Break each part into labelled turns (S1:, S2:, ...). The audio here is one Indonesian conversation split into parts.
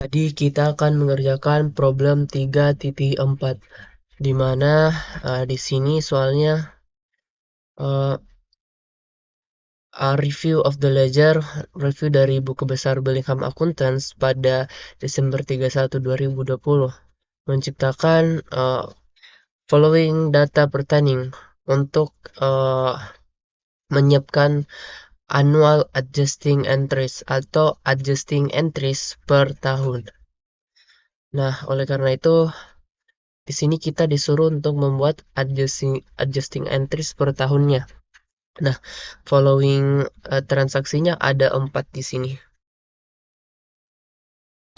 S1: Jadi kita akan mengerjakan problem 3.4 di mana di sini soalnya uh, review of the ledger, review dari buku besar Bellingham Accountants pada Desember 31 2020 menciptakan following data pertanian untuk menyiapkan annual adjusting entries atau adjusting entries per tahun. Nah, oleh karena itu di sini kita disuruh untuk membuat adjusting entries per tahunnya. Nah, following transaksinya ada 4 di sini.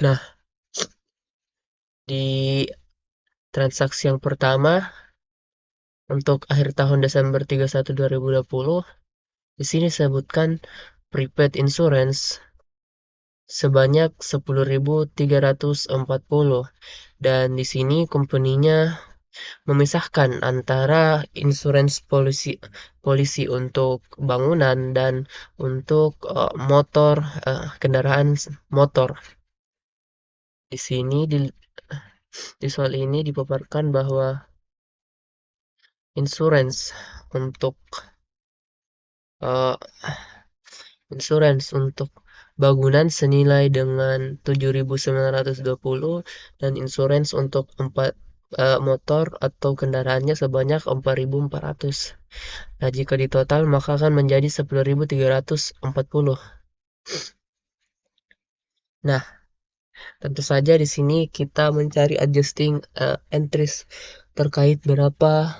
S1: Nah, di transaksi yang pertama untuk akhir tahun Desember 31 2020, di sini sebutkan prepaid insurance sebanyak 10.340 dan di sini company-nya memisahkan antara insurance polisi untuk bangunan dan untuk motor, kendaraan motor. Di sini di soal ini dipaparkan bahwa insurance untuk uh, insurance untuk bangunan senilai dengan 7.920 dan insurance untuk 4 motor atau kendaraannya sebanyak 4.400. Nah, jika ditotal maka akan menjadi 10.340. Nah, tentu saja di sini kita mencari adjusting entries terkait berapa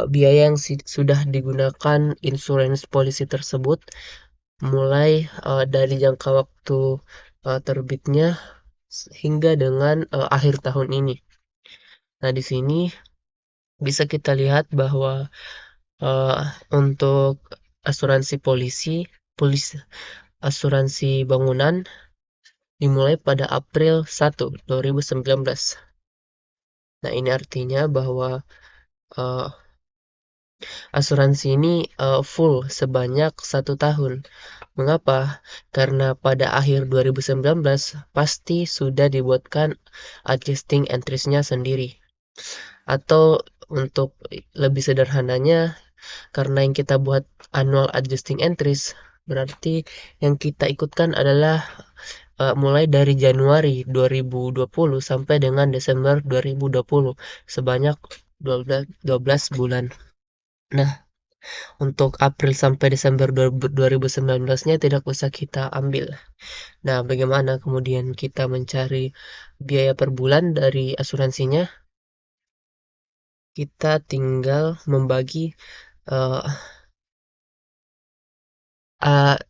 S1: biaya yang sudah digunakan insurance polisi tersebut mulai dari jangka waktu terbitnya hingga dengan akhir tahun ini. Nah, di sini bisa kita lihat bahwa uh, untuk asuransi polisi asuransi bangunan dimulai pada April 1, 2019. Nah, ini artinya bahwa uh, asuransi ini full sebanyak 1 tahun. Mengapa? Karena pada akhir 2019 pasti sudah dibuatkan adjusting entries-nya sendiri. Atau untuk lebih sederhananya, karena yang kita buat annual adjusting entries, berarti yang kita ikutkan adalah mulai dari Januari 2020 sampai dengan Desember 2020 sebanyak 12 bulan. Nah, untuk April sampai Desember 2019-nya tidak usah kita ambil. Nah, bagaimana kemudian kita mencari biaya per bulan dari asuransinya? Kita tinggal membagi uh,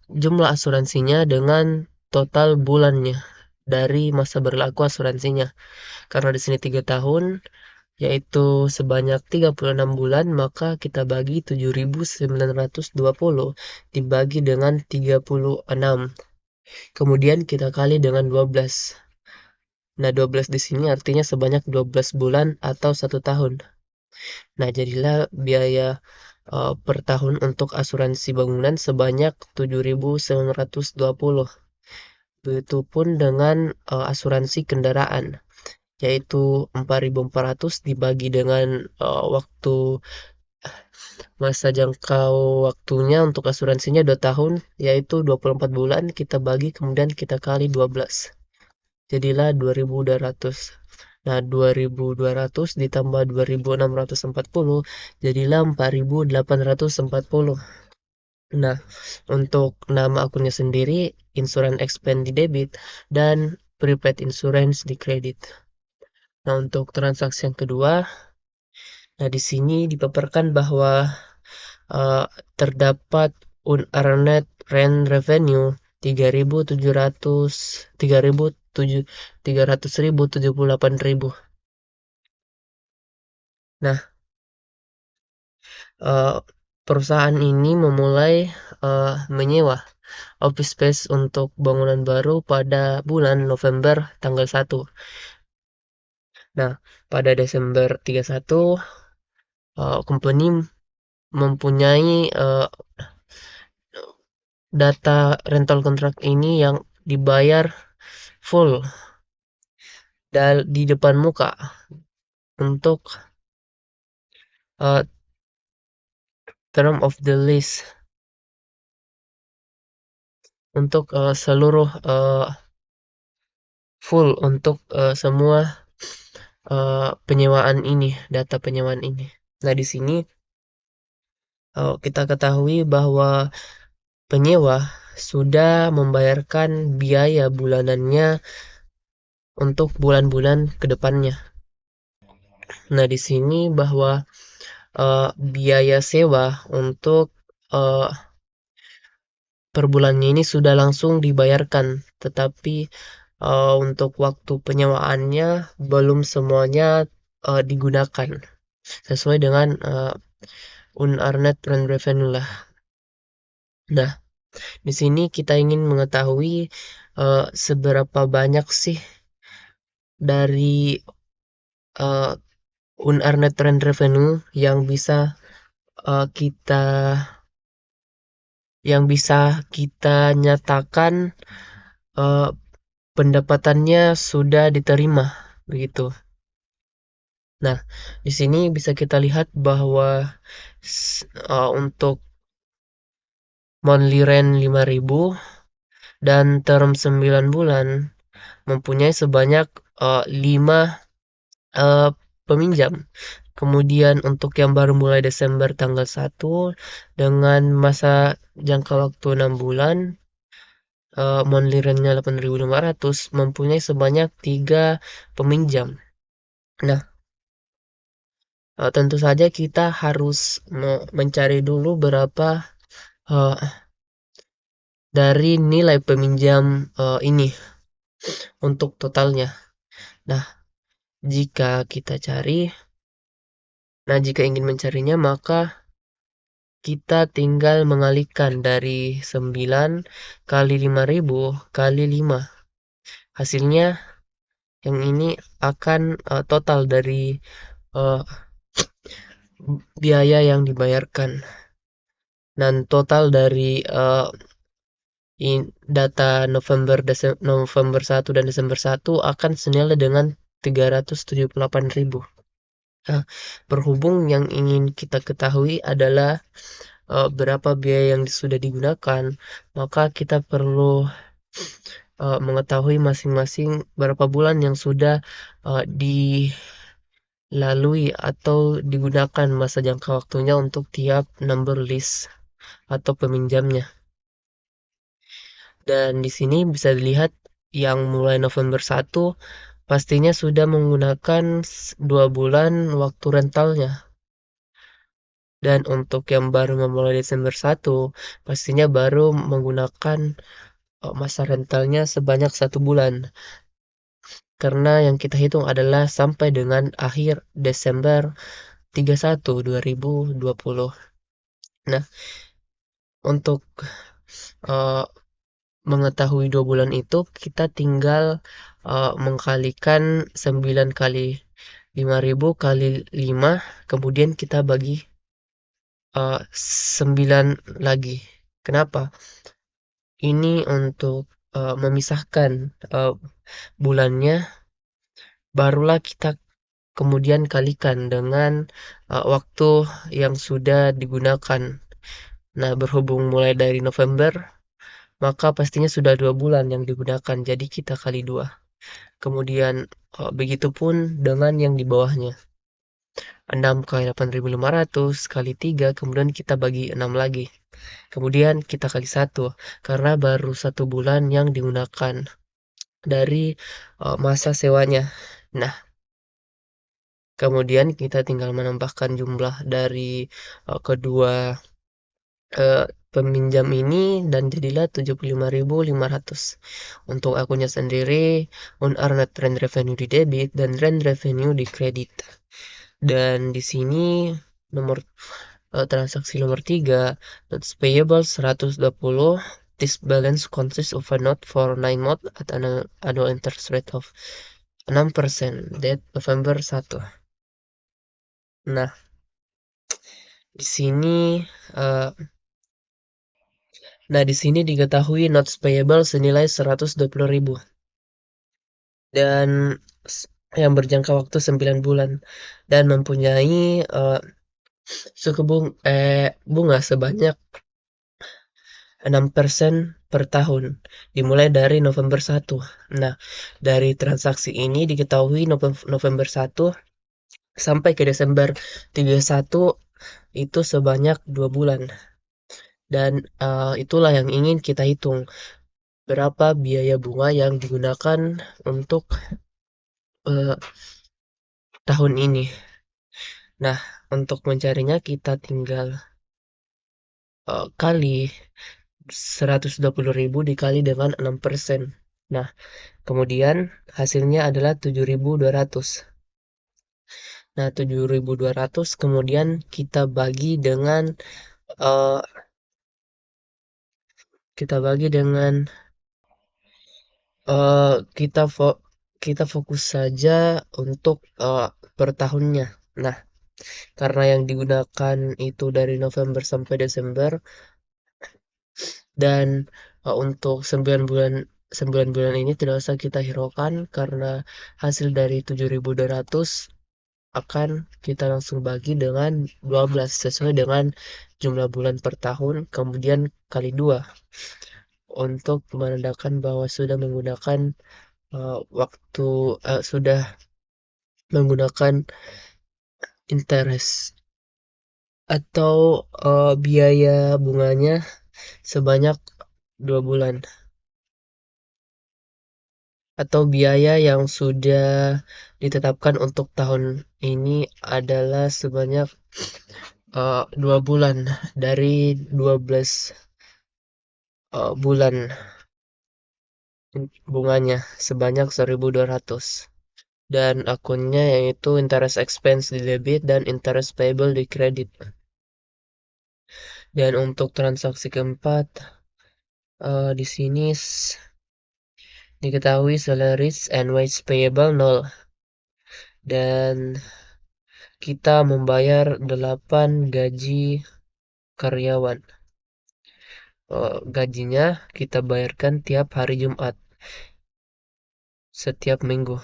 S1: jumlah asuransinya dengan total bulannya dari masa berlaku asuransinya. Karena di sini 3 tahun, yaitu sebanyak 36 bulan, maka kita bagi 7.920 dibagi dengan 36. Kemudian kita kali dengan 12. Nah, 12 di sini artinya sebanyak 12 bulan atau 1 tahun. Nah, jadilah biaya per tahun untuk asuransi bangunan sebanyak 7.920. Begitupun dengan asuransi kendaraan, yaitu 4.400 dibagi dengan waktu masa jangkau waktunya untuk asuransinya 2 tahun, yaitu 24 bulan, kita bagi kemudian kita kali 12. Jadilah 2.200. Nah, 2.200 ditambah 2.640 jadilah 4.840. Nah, untuk nama akunnya sendiri, insurance expense di debit dan prepaid insurance di kredit. Nah, untuk transaksi yang kedua, nah di sini dipaparkan bahwa uh, terdapat unearned rent revenue 3.378.000. Nah, uh, perusahaan ini memulai menyewa office space untuk bangunan baru pada bulan November tanggal 1. Nah, pada Desember 31, company mempunyai data rental kontrak ini yang dibayar full di depan muka untuk uh, term of the list untuk seluruh full untuk semua penyewaan ini, data penyewaan ini. Nah, di sini kita ketahui bahwa penyewa sudah membayarkan biaya bulanannya untuk bulan-bulan ke depannya. Nah, di sini bahwa biaya sewa untuk uh, per bulannya ini sudah langsung dibayarkan, tetapi untuk waktu penyewaannya belum semuanya digunakan sesuai dengan unearned rent revenue lah. Nah, di sini kita ingin mengetahui seberapa banyak sih dari uh, unearned rent revenue uh, kita yang bisa kita nyatakan uh, pendapatannya sudah diterima begitu. Nah, di sini bisa kita lihat bahwa untuk monthly rent 5.000 dan term 9 bulan mempunyai sebanyak 5 peminjam. Kemudian untuk yang baru mulai Desember tanggal 1 dengan masa jangka waktu 6 bulan, monthly rent-nya 8.500 mempunyai sebanyak 3 peminjam. Nah, tentu saja kita harus mencari dulu berapa uh, dari nilai peminjam ini untuk totalnya. Nah, jika kita cari, jika ingin mencarinya maka kita tinggal mengalihkan dari 9 kali 5.000 kali 5. Hasilnya yang ini akan total dari uh, biaya yang dibayarkan. Dan total dari data November 1 dan Desember 1 akan senilai dengan 378.000. Nah, berhubung yang ingin kita ketahui adalah berapa biaya yang sudah digunakan, maka kita perlu mengetahui masing-masing berapa bulan yang sudah dilalui atau digunakan masa jangka waktunya untuk tiap number list atau peminjamnya. Dan di sini bisa dilihat yang mulai November 1 pastinya sudah menggunakan 2 bulan waktu rentalnya. Dan untuk yang baru memulai Desember 1 pastinya baru menggunakan masa rentalnya sebanyak 1 bulan. Karena yang kita hitung adalah sampai dengan akhir Desember 31 2020. Nah, untuk uh, mengetahui 2 bulan itu kita tinggal mengkalikan 9 kali 5.000 kali 5, kemudian kita bagi 9 lagi. Kenapa? Ini untuk memisahkan bulannya, barulah kita kemudian kalikan dengan waktu yang sudah digunakan. Nah, berhubung mulai dari November, maka pastinya sudah 2 bulan yang digunakan, jadi kita kali 2. Kemudian begitupun dengan yang di bawahnya. 6 kali 8.500 kali 3, kemudian kita bagi 6 lagi. Kemudian kita kali 1, karena baru 1 bulan yang digunakan dari masa sewanya. Nah, kemudian kita tinggal menambahkan jumlah dari kedua peminjam ini dan jadilah 75.500. Untuk akunnya sendiri, unearned rent revenue di debit dan rent revenue di kredit. Dan di sini nomor transaksi nomor 3, notes payable 120. This balance consists of a note for 9 months at an annual interest rate of 6%, date November 1. Nah, di sini uh, di sini diketahui notes payable senilai 120.000. Dan yang berjangka waktu 9 bulan dan mempunyai bunga sebanyak 6% per tahun, dimulai dari November 1. Nah, dari transaksi ini diketahui November 1 sampai ke Desember 31 itu sebanyak 2 bulan. Dan itulah yang ingin kita hitung, berapa biaya bunga yang digunakan untuk eh, tahun ini. Nah, untuk mencarinya kita tinggal kali 120.000 dikali dengan 6%. Nah, kemudian hasilnya adalah 7.200. Nah, 7.200 kemudian kita bagi dengan eh, kita bagi dengan eh, kita fo kita fokus saja untuk per tahunnya. Nah, karena yang digunakan itu dari November sampai Desember dan untuk 9 bulan ini tidak usah kita hiraukan karena hasil dari 7.200 akan kita langsung bagi dengan 12 sesuai dengan jumlah bulan per tahun kemudian kali 2 untuk menandakan bahwa sudah menggunakan sudah menggunakan interest atau biaya bunganya sebanyak 2 bulan atau biaya yang sudah ditetapkan untuk tahun ini adalah sebanyak 2 bulan dari 12 bulan bunganya sebanyak 1.200 dan akunnya yaitu interest expense di debit dan interest payable di kredit. Dan untuk transaksi keempat di sini diketahui salaries and wage payable 0 dan kita membayar 8 gaji karyawan. Gajinya kita bayarkan tiap hari Jumat setiap minggu.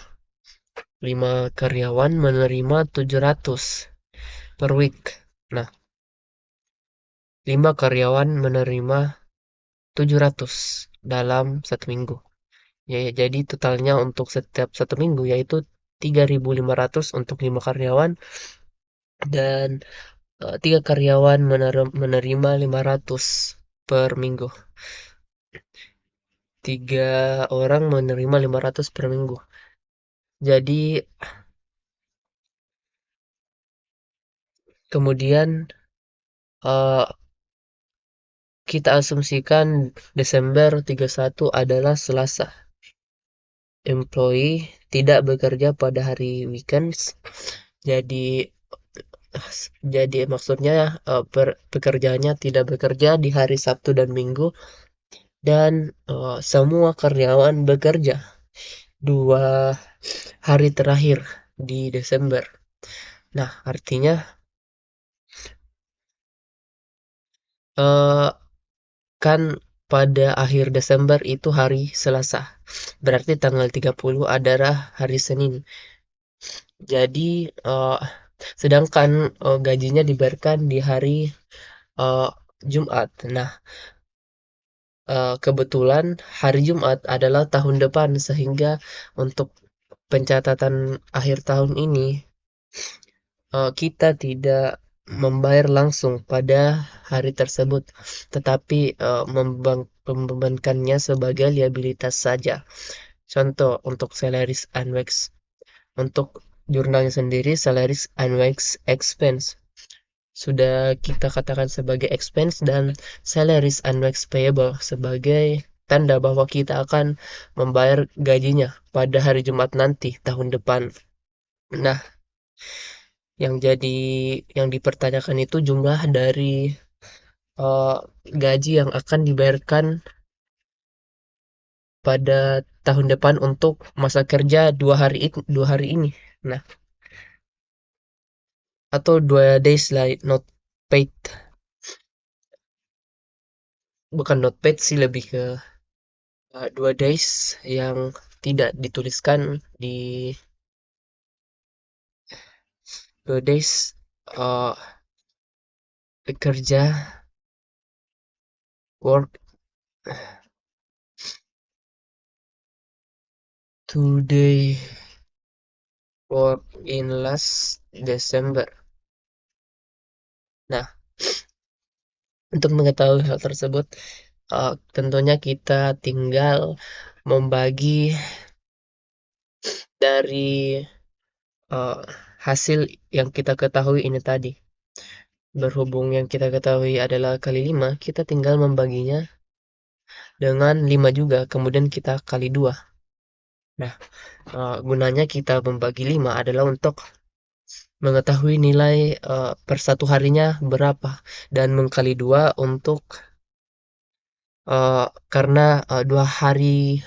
S1: 5 karyawan menerima 700 per week. Nah, 5 karyawan menerima 700 dalam satu minggu. Ya, jadi totalnya untuk setiap satu minggu yaitu 3.500 untuk 5 karyawan dan 3 karyawan menerima 500 per minggu. 3 orang menerima 500 per minggu. Jadi kemudian eh, kita asumsikan Desember 31 adalah Selasa. Employee tidak bekerja pada hari weekends. Jadi maksudnya pekerjaannya tidak bekerja di hari Sabtu dan Minggu dan semua karyawan bekerja 2 hari terakhir di Desember. Nah, artinya eh, kan pada akhir Desember itu hari Selasa. Berarti tanggal 30 adalah hari Senin. Jadi sedangkan gajinya dibayarkan di hari eh, Jumat. Nah, kebetulan hari Jumat adalah tahun depan sehingga untuk pencatatan akhir tahun ini kita tidak membayar langsung pada hari tersebut, tetapi membebankannya sebagai liabilitas saja. Contoh untuk salaries and wax, untuk jurnalnya sendiri salaries and wax expense sudah kita katakan sebagai expense dan salaries and wax payable sebagai tanda bahwa kita akan membayar gajinya pada hari Jumat nanti tahun depan. Nah, yang jadi yang dipertanyakan itu jumlah dari eh, gaji yang akan dibayarkan pada tahun depan untuk masa kerja 2 hari ini. Nah, atau 2 days lah not paid. Bukan not paid sih, lebih ke 2 days yang tidak dituliskan di Today's bekerja, work. Today work in last December. Nah, untuk mengetahui hal tersebut, tentunya kita tinggal membagi dari uh, hasil yang kita ketahui ini tadi. Berhubung yang kita ketahui adalah kali 5, kita tinggal membaginya dengan 5 juga, kemudian kita kali 2. Nah, gunanya kita membagi 5 adalah untuk mengetahui nilai per satu harinya berapa, dan mengkali 2 untuk karena 2 hari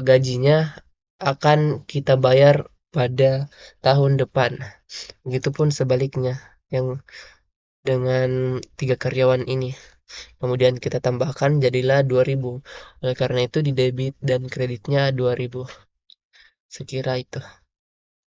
S1: gajinya akan kita bayar pada tahun depan. Begitupun sebaliknya yang dengan 3 karyawan ini. Kemudian kita tambahkan jadilah 2.000. Oleh karena itu di debit dan kreditnya 2.000. Sekira itu.